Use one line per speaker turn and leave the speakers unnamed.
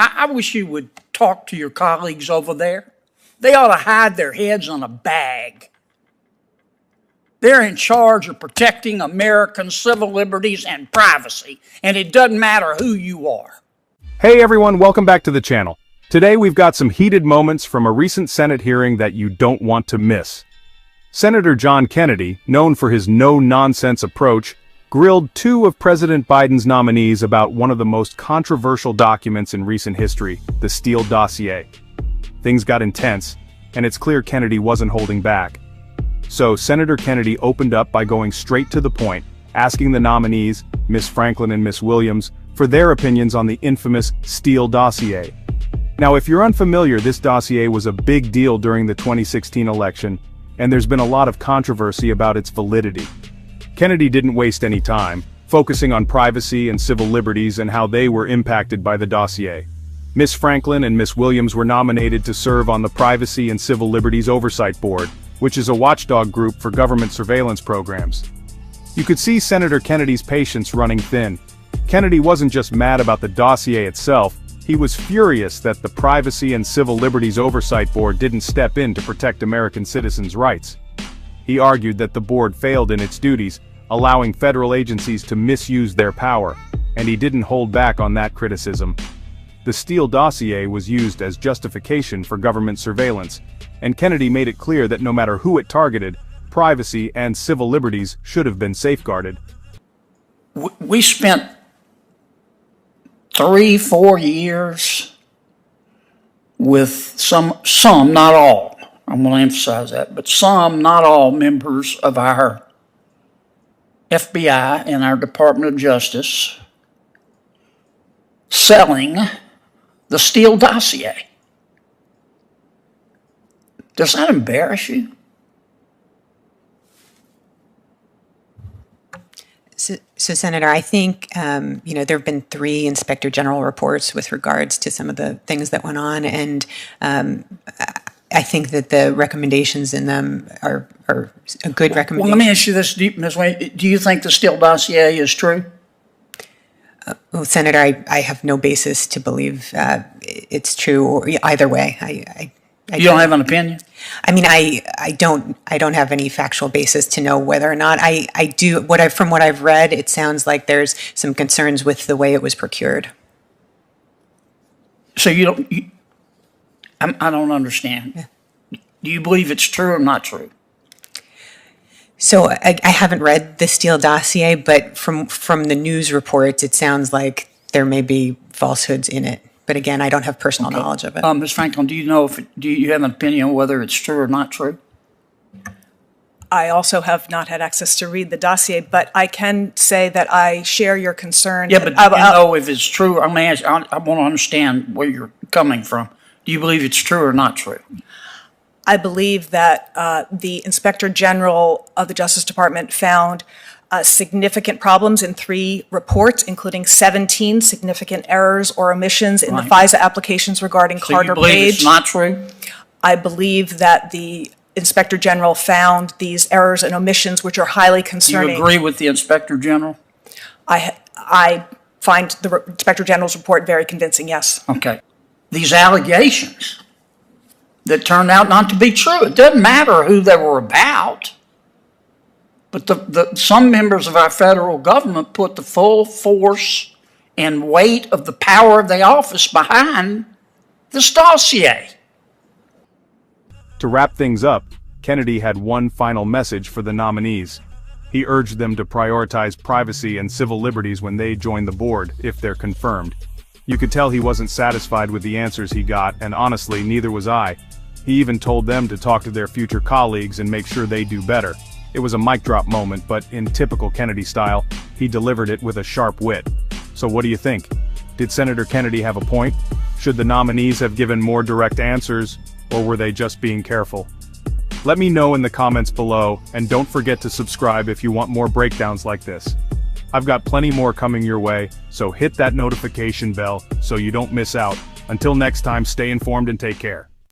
I wish you would talk to your colleagues over there. They ought to hide their heads on a bag. They're in charge of protecting American civil liberties and privacy, and it doesn't matter who you are.
Hey everyone, welcome back to the channel. Today we've got some heated moments from a recent Senate hearing that you don't want to miss. Senator John Kennedy, known for his no-nonsense approach, grilled two of President Biden's nominees about one of the most controversial documents in recent history, the Steele Dossier. Things got intense, and it's clear Kennedy wasn't holding back. So Senator Kennedy opened up by going straight to the point, asking the nominees, Ms. Franklin and Ms. Williams, for their opinions on the infamous Steele Dossier. Now, if you're unfamiliar, this dossier was a big deal during the 2016 election, and there's been a lot of controversy about its validity. Kennedy didn't waste any time, focusing on privacy and civil liberties and how they were impacted by the dossier. Ms. Franklin and Ms. Williams were nominated to serve on the Privacy and Civil Liberties Oversight Board, which is a watchdog group for government surveillance programs. You could see Senator Kennedy's patience running thin. Kennedy wasn't just mad about the dossier itself, he was furious that the Privacy and Civil Liberties Oversight Board didn't step in to protect American citizens' rights. He argued that the board failed in its duties, allowing federal agencies to misuse their power, and he didn't hold back on that criticism. The Steele Dossier was used as justification for government surveillance, and Kennedy made it clear that no matter who it targeted, privacy and civil liberties should have been safeguarded.
We spent 3-4 years with some, not all, I'm going to emphasize that, but some, not all, members of our FBI and our Department of Justice selling the Steele Dossier. Does that embarrass you?
So Senator, I think, there have been 3 Inspector General reports with regards to some of the things that went on, and I think that the recommendations in them are a good recommendation.
Well, let me ask you this, Ms. Wayne. Do you think the Steele Dossier is true?
Well, Senator, I have no basis to believe it's true or either way.
You don't have an opinion?
I mean, I don't have any factual basis to know whether or not. I do. From what I've read, it sounds like there's some concerns with the way it was procured.
So I don't understand. Yeah. Do you believe it's true or not true?
So I haven't read the Steele Dossier, but from the news reports, it sounds like there may be falsehoods in it. But again, I don't have personal knowledge of it.
Ms. Franklin, do you have an opinion on whether it's true or not true?
I also have not had access to read the dossier, but I can say that I share your concern.
Yeah, but do you know if it's true? I want to understand where you're coming from. Do you believe it's true or not true?
I believe that the Inspector General of the Justice Department found significant problems in 3 reports, including 17 significant errors or omissions in the FISA applications regarding Carter Page.
So you believe it's not true?
I believe that the Inspector General found these errors and omissions which are highly concerning.
You agree with the Inspector General?
I find the Inspector General's report very convincing, yes.
Okay. These allegations that turned out not to be true, it doesn't matter who they were about. But some members of our federal government put the full force and weight of the power of the office behind this dossier.
To wrap things up, Kennedy had one final message for the nominees. He urged them to prioritize privacy and civil liberties when they join the board, if they're confirmed. You could tell he wasn't satisfied with the answers he got, and honestly, neither was I. He even told them to talk to their future colleagues and make sure they do better. It was a mic drop moment, but in typical Kennedy style, he delivered it with a sharp wit. So what do you think? Did Senator Kennedy have a point? Should the nominees have given more direct answers, or were they just being careful? Let me know in the comments below, and don't forget to subscribe if you want more breakdowns like this. I've got plenty more coming your way, so hit that notification bell so you don't miss out. Until next time, stay informed and take care.